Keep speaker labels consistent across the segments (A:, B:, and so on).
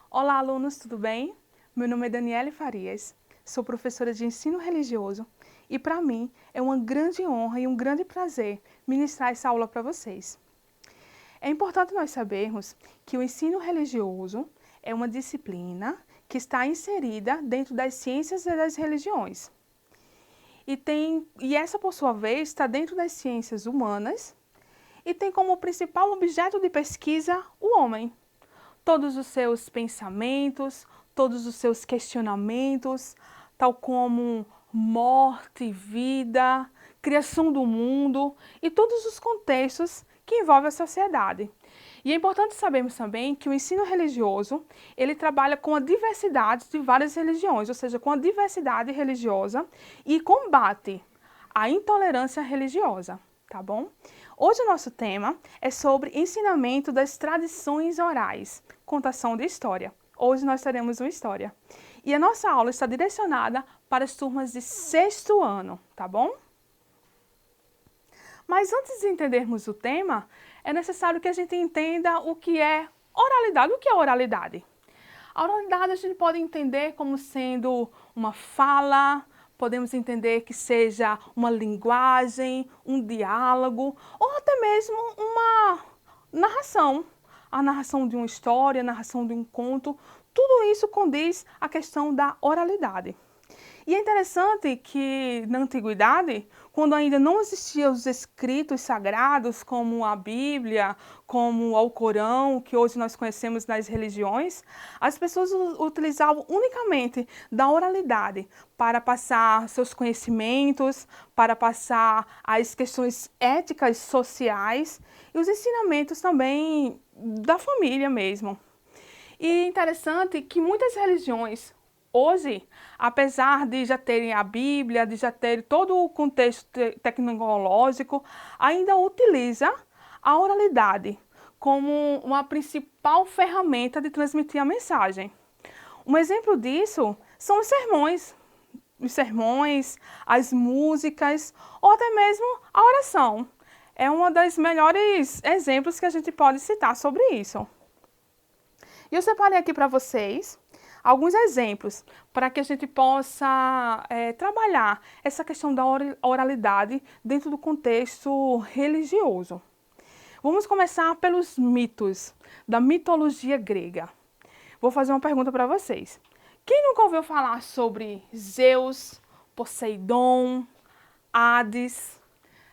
A: Olá, alunos, tudo bem? Meu nome é Daniele Farias, sou professora de ensino religioso e para mim é uma grande honra e um grande prazer ministrar essa aula para vocês. É importante nós sabermos que o ensino religioso é uma disciplina que está inserida dentro das ciências e das religiões. E essa, por sua vez, está dentro das ciências humanas e tem como principal objeto de pesquisa o homem. Todos os seus pensamentos, todos os seus questionamentos, tal como morte, vida, criação do mundo e todos os contextos que envolvem a sociedade. E é importante sabermos também que o ensino religioso, ele trabalha com a diversidade de várias religiões, ou seja, com a diversidade religiosa e combate a intolerância religiosa, tá bom? Hoje o nosso tema é sobre ensinamento das tradições orais, contação de história. Hoje nós teremos uma história. E a nossa aula está direcionada para as turmas de 6º ano, tá bom? Mas antes de entendermos o tema, é necessário que a gente entenda o que é oralidade. O que é oralidade? A oralidade a gente pode entender como sendo uma fala, podemos entender que seja uma linguagem, um diálogo, ou até mesmo uma narração. A narração de uma história, a narração de um conto, tudo isso condiz à questão da oralidade. E é interessante que na antiguidade, quando ainda não existiam os escritos sagrados, como a Bíblia, como o Alcorão, que hoje nós conhecemos nas religiões, as pessoas utilizavam unicamente da oralidade para passar seus conhecimentos, para passar as questões éticas, sociais e os ensinamentos também da família mesmo. E é interessante que muitas religiões hoje, apesar de já terem a Bíblia, de já terem todo o contexto tecnológico, ainda utiliza a oralidade como uma principal ferramenta de transmitir a mensagem. Um exemplo disso são os sermões, as músicas ou até mesmo a oração. É um dos melhores exemplos que a gente pode citar sobre isso. E eu separei aqui para vocês alguns exemplos para que a gente possa trabalhar essa questão da oralidade dentro do contexto religioso. Vamos começar pelos mitos da mitologia grega. Vou fazer uma pergunta para vocês. Quem nunca ouviu falar sobre Zeus, Poseidon, Hades,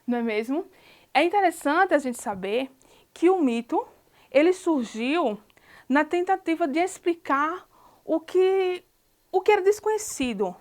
A: não é mesmo? É interessante a gente saber que o mito, ele surgiu na tentativa de explicar o que era desconhecido.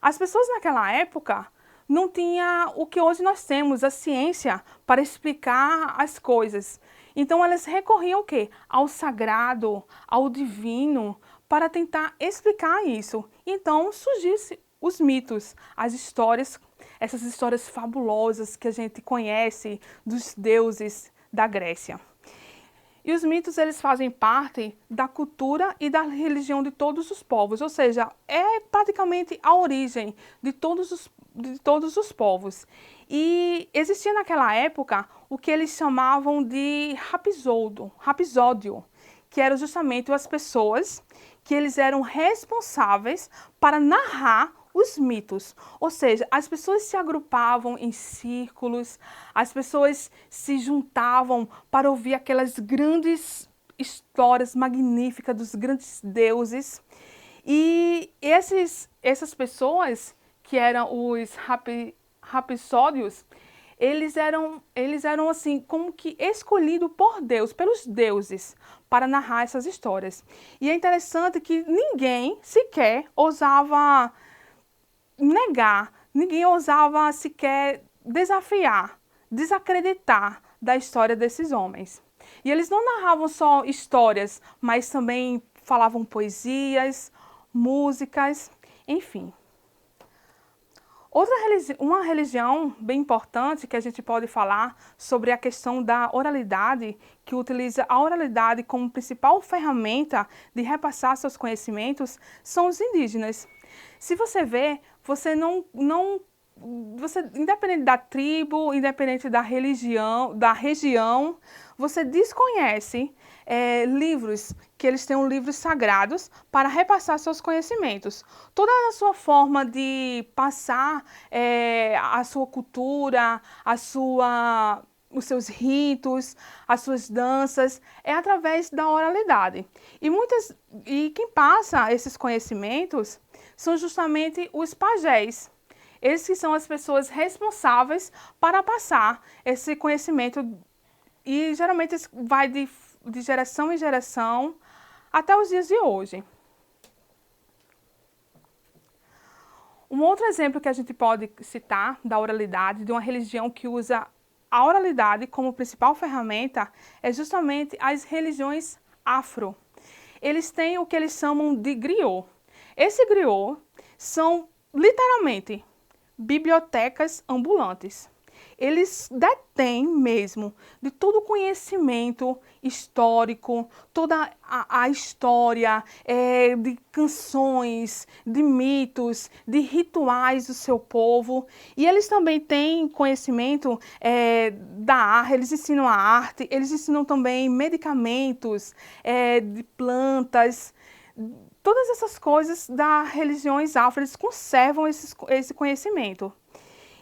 A: As pessoas naquela época não tinham o que hoje nós temos, a ciência, para explicar as coisas. Então elas recorriam ao quê? Ao sagrado, ao divino, para tentar explicar isso. Então surgiram os mitos, as histórias, essas histórias fabulosas que a gente conhece dos deuses da Grécia. E os mitos, eles fazem parte da cultura e da religião de todos os povos, ou seja, é praticamente a origem de todos os povos. E existia naquela época o que eles chamavam de rapsódio, que eram justamente as pessoas que eles eram responsáveis para narrar os mitos, ou seja, as pessoas se agrupavam em círculos, as pessoas se juntavam para ouvir aquelas grandes histórias magníficas dos grandes deuses. E essas pessoas, que eram os rapsódios, eles eram assim, como que escolhidos por Deus, pelos deuses, para narrar essas histórias. E é interessante que ninguém sequer ousava negar, ninguém ousava sequer desafiar, desacreditar da história desses homens. E eles não narravam só histórias, mas também falavam poesias, músicas, enfim. Uma religião bem importante que a gente pode falar sobre a questão da oralidade, que utiliza a oralidade como principal ferramenta de repassar seus conhecimentos, são os indígenas. Se você vê, você independente da tribo, independente da religião, da região, você desconhece livros, que eles tenham livros sagrados para repassar seus conhecimentos. Toda a sua forma de passar a sua cultura, os seus ritos, as suas danças, é através da oralidade. E quem passa esses conhecimentos são justamente os pajés. Eles que são as pessoas responsáveis para passar esse conhecimento e geralmente vai de geração em geração até os dias de hoje. Um outro exemplo que a gente pode citar da oralidade, de uma religião que usa a oralidade como principal ferramenta, é justamente as religiões afro. Eles têm o que eles chamam de griot. Esse griot são literalmente bibliotecas ambulantes. Eles detêm mesmo de todo o conhecimento histórico, toda a história de canções, de mitos, de rituais do seu povo. E eles também têm conhecimento da arte, eles ensinam a arte, eles ensinam também medicamentos, de plantas. Todas essas coisas das religiões afro, eles conservam esse conhecimento.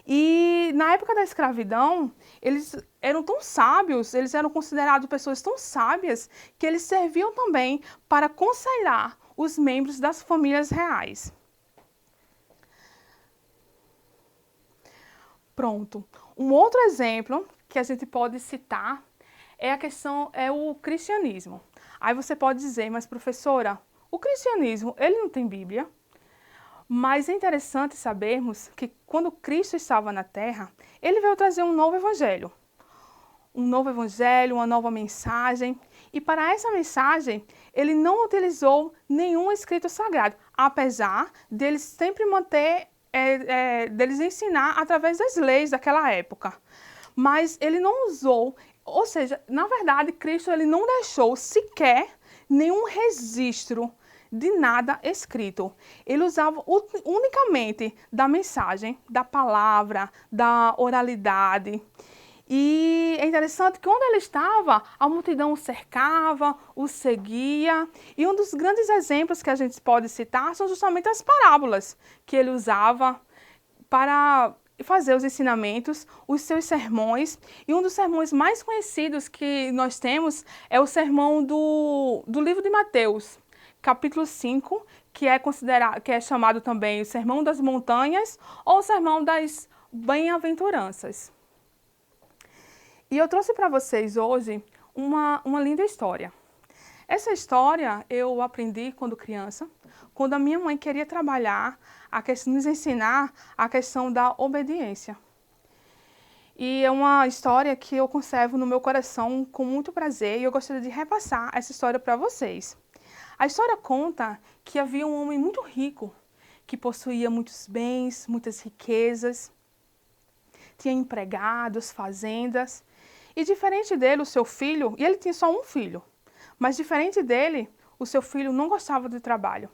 A: E na época da escravidão, eles eram tão sábios, eles eram considerados pessoas tão sábias, que eles serviam também para aconselhar os membros das famílias reais. Pronto. Um outro exemplo que a gente pode citar é o cristianismo. Aí você pode dizer, mas professora, o cristianismo, ele não tem Bíblia? Mas é interessante sabermos que quando Cristo estava na Terra, ele veio trazer um novo evangelho, uma nova mensagem. E para essa mensagem, ele não utilizou nenhum escrito sagrado, apesar deles sempre manter, deles ensinar através das leis daquela época. Mas ele não usou, ou seja, na verdade, Cristo ele não deixou sequer nenhum registro de nada escrito. Ele usava unicamente da mensagem, da palavra, da oralidade. E é interessante que onde ele estava, a multidão o cercava, o seguia. E um dos grandes exemplos que a gente pode citar são justamente as parábolas que ele usava para fazer os ensinamentos, os seus sermões. E um dos sermões mais conhecidos que nós temos é o sermão do livro de Mateus, capítulo 5, que é chamado também o Sermão das Montanhas ou o Sermão das Bem-aventuranças. E eu trouxe para vocês hoje uma linda história. Essa história eu aprendi quando criança, quando a minha mãe queria trabalhar, nos ensinar a questão da obediência. E é uma história que eu conservo no meu coração com muito prazer e eu gostaria de repassar essa história para vocês. A história conta que havia um homem muito rico, que possuía muitos bens, muitas riquezas, tinha empregados, fazendas, e diferente dele, o seu filho, e ele tinha só um filho, mas diferente dele, o seu filho não gostava de trabalho,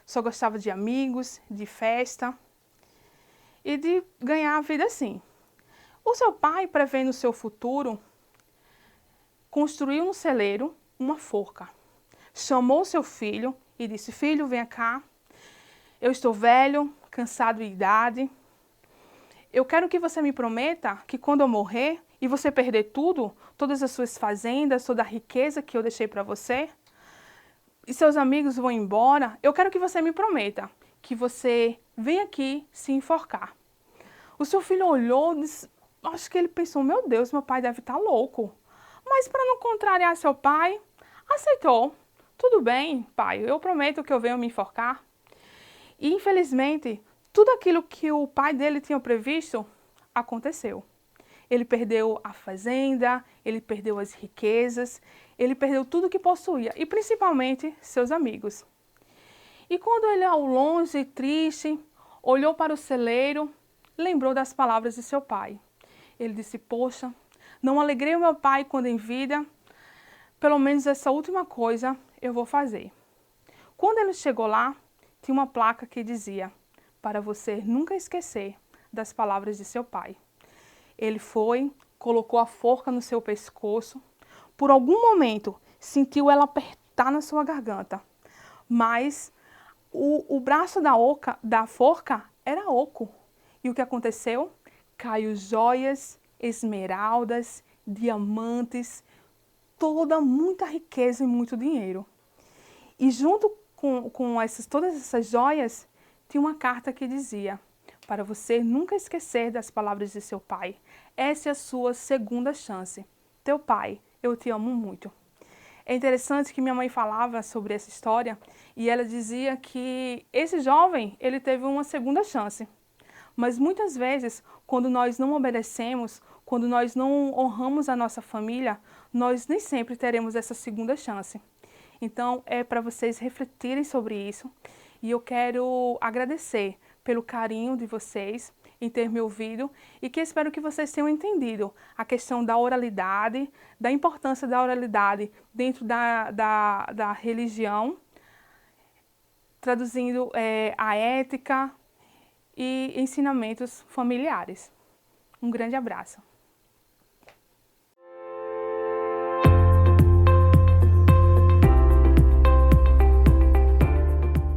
A: só gostava de amigos, de festa e de ganhar a vida assim. O seu pai, prevendo o seu futuro, construiu no celeiro uma forca. Chamou seu filho e disse, filho, vem cá, eu estou velho, cansado de idade, eu quero que você me prometa que quando eu morrer e você perder tudo, todas as suas fazendas, toda a riqueza que eu deixei para você, e seus amigos vão embora, eu quero que você me prometa que você vem aqui se enforcar. O seu filho olhou, disse, acho que ele pensou, meu Deus, meu pai deve estar louco. Mas para não contrariar seu pai, aceitou. Tudo bem, pai, eu prometo que eu venho me enforcar. E, infelizmente, tudo aquilo que o pai dele tinha previsto aconteceu. Ele perdeu a fazenda, ele perdeu as riquezas, ele perdeu tudo que possuía, e principalmente seus amigos. E quando ele, ao longe, triste, olhou para o celeiro, lembrou das palavras de seu pai. Ele disse, poxa, não alegrei o meu pai quando em vida, pelo menos essa última coisa eu vou fazer. Quando ele chegou lá, tinha uma placa que dizia, para você nunca esquecer das palavras de seu pai. Ele foi, colocou a forca no seu pescoço, por algum momento sentiu ela apertar na sua garganta. Mas o braço da forca era oco. E o que aconteceu? Caiu joias, esmeraldas, diamantes, muita riqueza e muito dinheiro. E junto com todas essas joias, tinha uma carta que dizia: para você nunca esquecer das palavras de seu pai. Essa é a sua segunda chance. Teu pai, eu te amo muito. É interessante que minha mãe falava sobre essa história e ela dizia que esse jovem, ele teve uma segunda chance. Mas muitas vezes, quando nós não obedecemos, quando nós não honramos a nossa família, nós nem sempre teremos essa segunda chance. Então, é para vocês refletirem sobre isso. E eu quero agradecer pelo carinho de vocês em ter me ouvido e que espero que vocês tenham entendido a questão da oralidade, da importância da oralidade dentro da religião, traduzindo a ética e ensinamentos familiares. Um grande abraço.